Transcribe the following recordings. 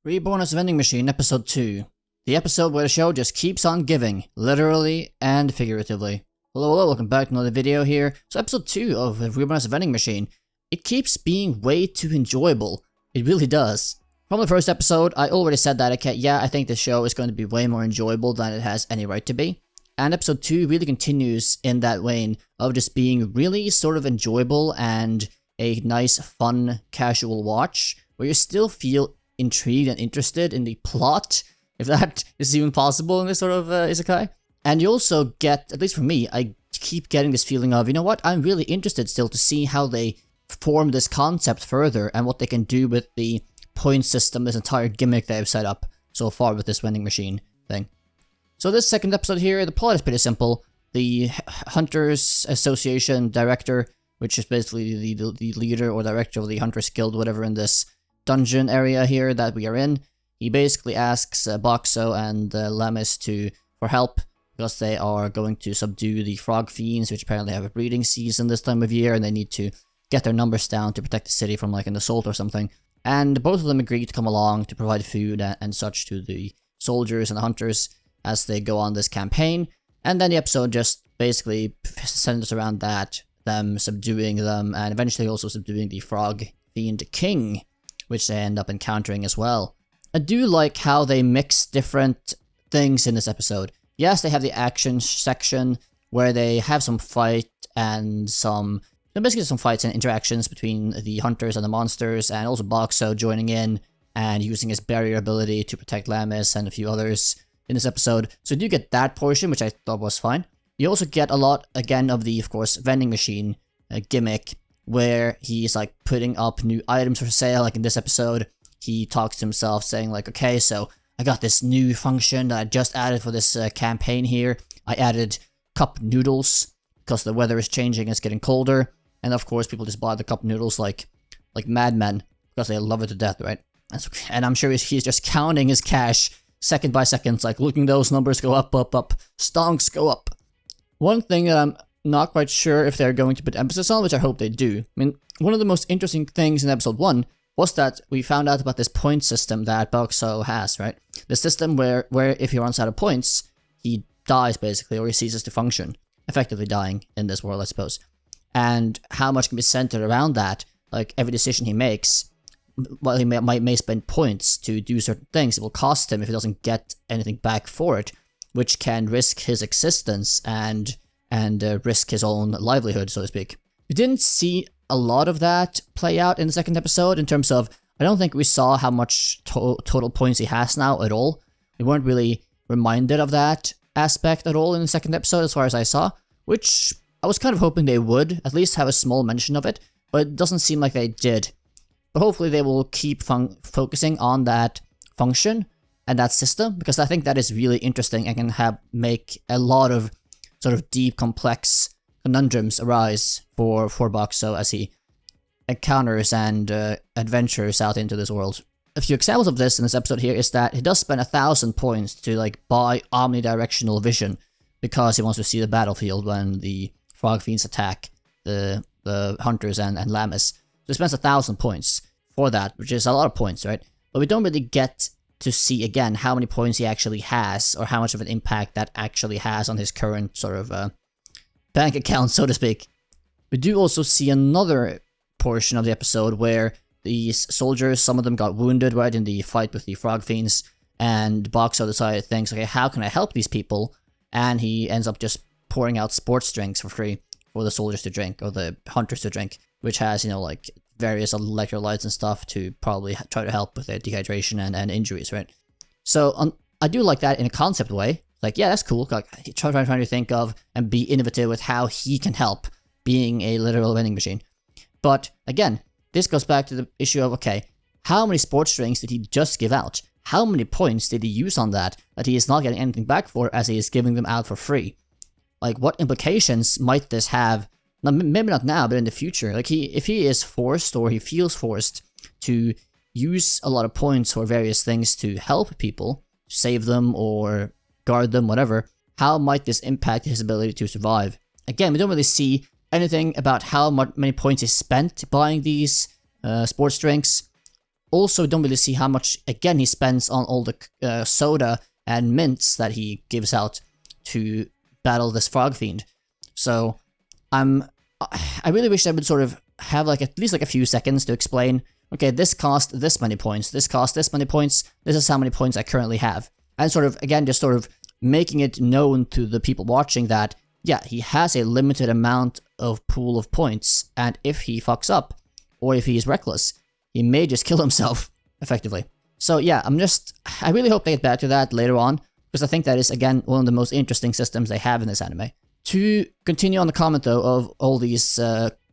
Reborn as a Vending Machine, Episode 2. The episode where the show just keeps on giving, literally and figuratively. Hello, welcome back to another video here. So episode 2 of Reborn as a Vending Machine. It keeps being way too enjoyable. It really does. From the first episode, I already said that, I think the show is going to be way more enjoyable than it has any right to be. And episode 2 really continues in that vein of just being really sort of enjoyable and a nice, fun, casual watch, where you still feel intrigued and interested in the plot, if that is even possible in this sort of isekai. And you also get, at least for me, I keep getting this feeling of, you know what, I'm really interested still to see how they form this concept further and what they can do with the point system, this entire gimmick they've set up so far with this vending machine thing. So this second episode here, the plot is pretty simple. The Hunters Association director, which is basically the leader or director of the Hunters Guild, whatever, in this dungeon area here that we are in, he basically asks Boxxo and Lammis for help because they are going to subdue the frog-fiends, which apparently have a breeding season this time of year, and they need to get their numbers down to protect the city from like an assault or something. And both of them agree to come along to provide food and such to the soldiers and the hunters as they go on this campaign. And then the episode just basically centers around that, them subduing them, and eventually also subduing the frog-fiend king, which they end up encountering as well. I do like how they mix different things in this episode. Yes, they have the action section where they have some fight and basically some fights and interactions between the hunters and the monsters, and also Boxxo joining in and using his barrier ability to protect Lammis and a few others in this episode. So you do get that portion, which I thought was fine. You also get a lot, again, of the, of course, vending machine gimmick, where he's like putting up new items for sale. Like in this episode, he talks to himself saying like, okay, so I got this new function that I just added for this campaign here. I added cup noodles because the weather is changing, it's getting colder. And of course, people just buy the cup noodles like madmen because they love it to death, right? And I'm sure he's just counting his cash second by second, like looking those numbers go up, stonks go up. One thing that I'm not quite sure if they're going to put emphasis on, which I hope they do. I mean, one of the most interesting things in episode 1 was that we found out about this point system that Boxxo has, right? The system where if he runs out of points, he dies basically, or he ceases to function. Effectively dying in this world, I suppose. And how much can be centered around that, like every decision he makes, while he may spend points to do certain things, it will cost him if he doesn't get anything back for it, which can risk his existence and risk his own livelihood, so to speak. We didn't see a lot of that play out in the second episode in terms of, I don't think we saw how much total points he has now at all. We weren't really reminded of that aspect at all in the second episode as far as I saw, which I was kind of hoping they would at least have a small mention of it, but it doesn't seem like they did. But hopefully they will keep focusing on that function and that system, because I think that is really interesting and can make a lot of sort of deep, complex conundrums arise for Boxxo as he encounters and adventures out into this world. A few examples of this in this episode here is that he does spend 1,000 points to like buy omnidirectional vision because he wants to see the battlefield when the frog-fiends attack the hunters and Lammis. So he spends 1,000 points for that, which is a lot of points, right? But we don't really get to see again how many points he actually has, or how much of an impact that actually has on his current sort of bank account, so to speak. We do also see another portion of the episode where these soldiers, some of them got wounded right in the fight with the frog-fiends, and Boxxo decided, thinks, okay, how can I help these people? And he ends up just pouring out sports drinks for free for the soldiers to drink, or the hunters to drink, which has, you know, like various electrolytes and stuff to probably try to help with their dehydration and injuries, right? So I do like that in a concept way. Like, yeah, that's cool. Like, trying to think of and be innovative with how he can help, being a literal vending machine. But again, this goes back to the issue of, okay, how many sports drinks did he just give out? How many points did he use on that he is not getting anything back for, as he is giving them out for free? Like, what implications might this have? Now, maybe not now, but in the future. Like, if he is forced, or he feels forced to use a lot of points for various things to help people, save them or guard them, whatever, how might this impact his ability to survive? Again, we don't really see anything about how many points he spent buying these sports drinks, also don't really see how much, again, he spends on all the soda and mints that he gives out to battle this frog-fiend. So, I really wish I would sort of have like at least like a few seconds to explain, okay, this cost this many points, this cost this many points, this is how many points I currently have. And sort of, again, just sort of making it known to the people watching that, yeah, he has a limited amount of pool of points, and if he fucks up, or if he's reckless, he may just kill himself, effectively. So yeah, I really hope they get back to that later on, because I think that is, again, one of the most interesting systems they have in this anime. To continue on the comment, though, of all these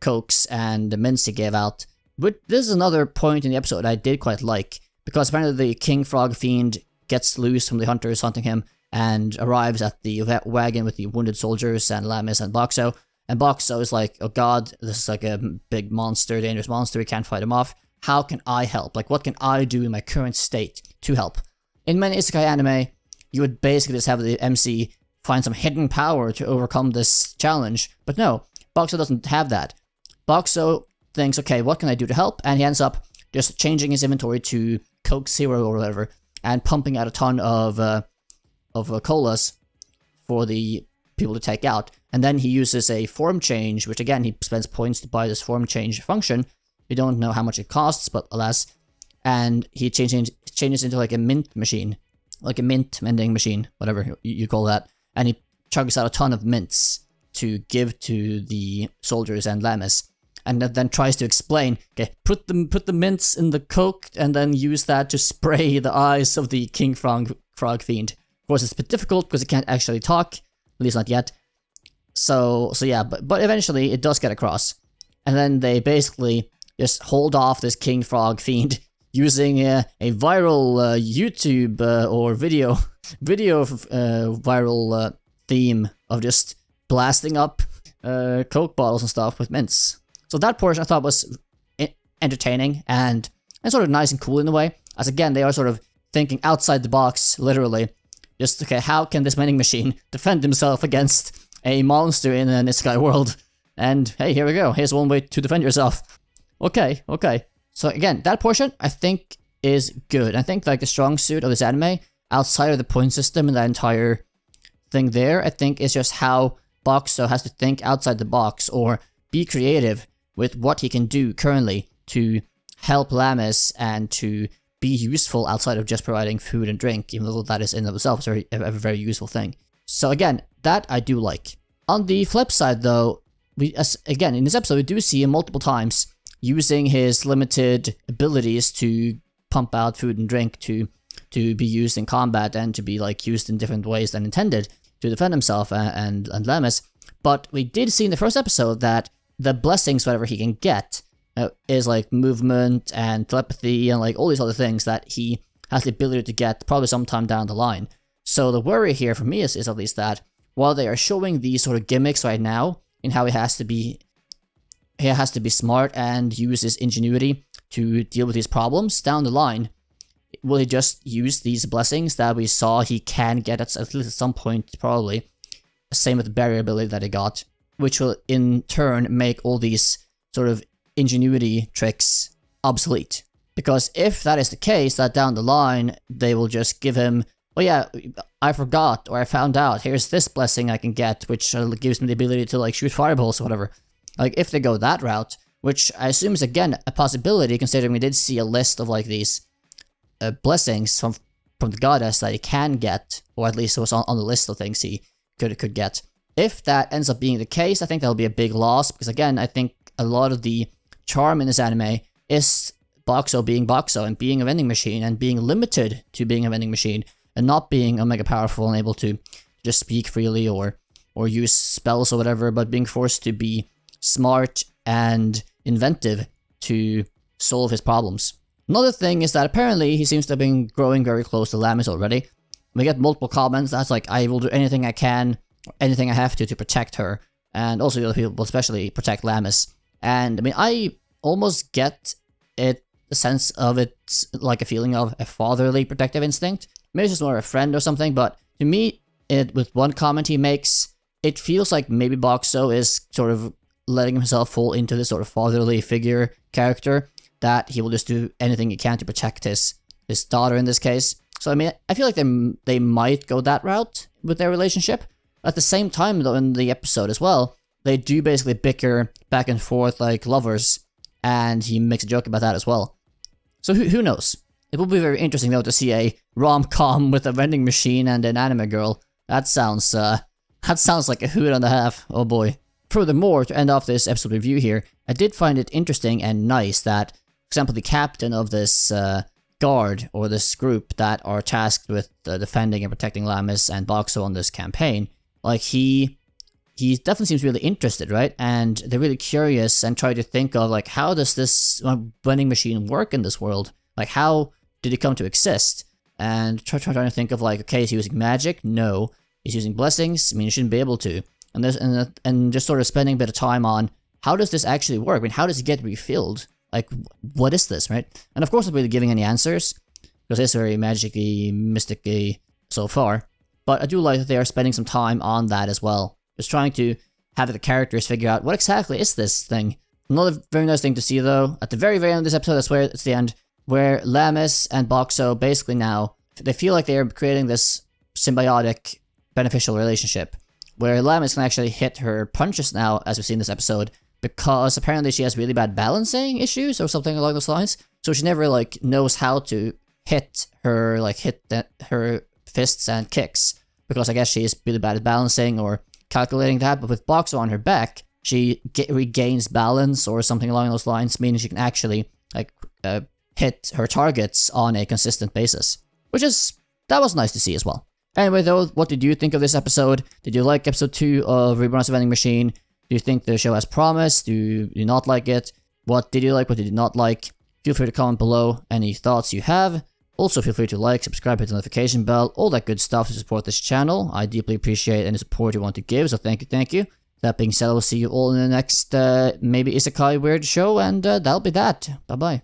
cokes and mints he gave out, but this is another point in the episode I did quite like, because apparently the King Frog-fiend gets loose from the hunters hunting him, and arrives at the wagon with the wounded soldiers and Lammis and Boxxo. And Boxxo is like, oh god, this is like a big monster, dangerous monster, we can't fight him off. How can I help? Like, what can I do in my current state to help? In many isekai anime, you would basically just have the MC find some hidden power to overcome this challenge. But no, Boxxo doesn't have that. Boxxo thinks, okay, what can I do to help? And he ends up just changing his inventory to Coke Zero or whatever, and pumping out a ton of colas for the people to take out. And then he uses a form change, which again, he spends points to buy this form change function. We don't know how much it costs, but alas. And he changes into like a mint machine. Like a mint vending machine, whatever you call that. And he chugs out a ton of mints to give to the soldiers and Lammis. And then tries to explain, okay, put the mints in the coke and then use that to spray the eyes of the King Frog-fiend. Of course, it's a bit difficult because he can't actually talk, at least not yet. So yeah, but eventually it does get across. And then they basically just hold off this King Frog-fiend using a viral YouTube or video viral theme of just blasting up Coke bottles and stuff with mints. So that portion I thought was entertaining and sort of nice and cool in a way. As again, they are sort of thinking outside the box, literally. Just, okay, how can this vending machine defend himself against a monster in an isekai world? And hey, here we go. Here's one way to defend yourself. Okay. So again, that portion I think is good. I think like the strong suit of this anime, outside of the point system and that entire thing there, I think is just how Boxxo has to think outside the box or be creative with what he can do currently to help Lammis and to be useful outside of just providing food and drink, even though that is in of itself a very useful thing. So again, that I do like. On the flip side though, again, in this episode we do see him multiple times using his limited abilities to pump out food and drink to be used in combat and to be like used in different ways than intended to defend himself and Lammis. But we did see in the first episode that the blessings, whatever he can get, is like movement and telepathy and like all these other things that he has the ability to get probably sometime down the line. So the worry here for me is at least that while they are showing these sort of gimmicks right now in how he has to be smart and use his ingenuity to deal with these problems, down the line, will he just use these blessings that we saw he can get at least at some point, probably? Same with the barrier ability that he got, which will in turn make all these sort of ingenuity tricks obsolete. Because if that is the case, that down the line, they will just give him, well yeah, I forgot, or I found out, here's this blessing I can get, which gives me the ability to like shoot fireballs or whatever. Like if they go that route, which I assume is again a possibility, considering we did see a list of like these blessings from the goddess that he can get, or at least it was on the list of things he could get. If that ends up being the case, I think that'll be a big loss, because again, I think a lot of the charm in this anime is Boxxo being Boxxo and being a vending machine and being limited to being a vending machine and not being omega powerful and able to just speak freely or use spells or whatever, but being forced to be smart and inventive to solve his problems. Another thing is that apparently he seems to have been growing very close to Lammis already. We get multiple comments that's like, I will do anything I can, anything I have to protect her, and also the other people, especially protect Lammis. And I mean, I almost get it, the sense of it's like a feeling of a fatherly protective instinct. Maybe it's just more a friend or something, but to me, with one comment he makes, it feels like maybe Boxxo is sort of letting himself fall into this sort of fatherly figure character that he will just do anything he can to protect his daughter in this case. So I mean, I feel like they might go that route with their relationship. At the same time, though, in the episode as well, they do basically bicker back and forth like lovers, and he makes a joke about that as well. So who knows? It will be very interesting though to see a rom-com with a vending machine and an anime girl. That sounds like a hoot and a half. Oh boy. Furthermore, to end off this episode review here, I did find it interesting and nice that, for example, the captain of this guard or this group that are tasked with defending and protecting Lammis and Boxxo on this campaign, like he definitely seems really interested, right? And they're really curious and try to think of like, how does this vending machine work in this world? Like, how did it come to exist? And trying to think of like, okay, is he using magic? No. He's using blessings? I mean, he shouldn't be able to. And just sort of spending a bit of time on how does this actually work? I mean, how does it get refilled? Like, what is this, right? And of course, not really giving any answers, because it's very magic-y, mystic-y so far. But I do like that they are spending some time on that as well. Just trying to have the characters figure out what exactly is this thing. Another very nice thing to see, though, at the very, very end of this episode, I swear it's the end, where Lammis and Boxxo basically now, they feel like they're creating this symbiotic, beneficial relationship, where Lammis can actually hit her punches now, as we see in this episode, because apparently she has really bad balancing issues or something along those lines. So she never like knows how to hit her fists and kicks, because I guess she is really bad at balancing or calculating that. But with Boxxo on her back, she regains balance or something along those lines, meaning she can actually like hit her targets on a consistent basis, that was nice to see as well. Anyway, though, what did you think of this episode? Did you like episode 2 of Reborn as a Vending Machine? Do you think the show has promise? Do you not like it? What did you like? What did you not like? Feel free to comment below any thoughts you have. Also, feel free to like, subscribe, hit the notification bell, all that good stuff to support this channel. I deeply appreciate any support you want to give, so thank you. That being said, I will see you all in the next, maybe Isekai weird show, and that'll be that. Bye-bye.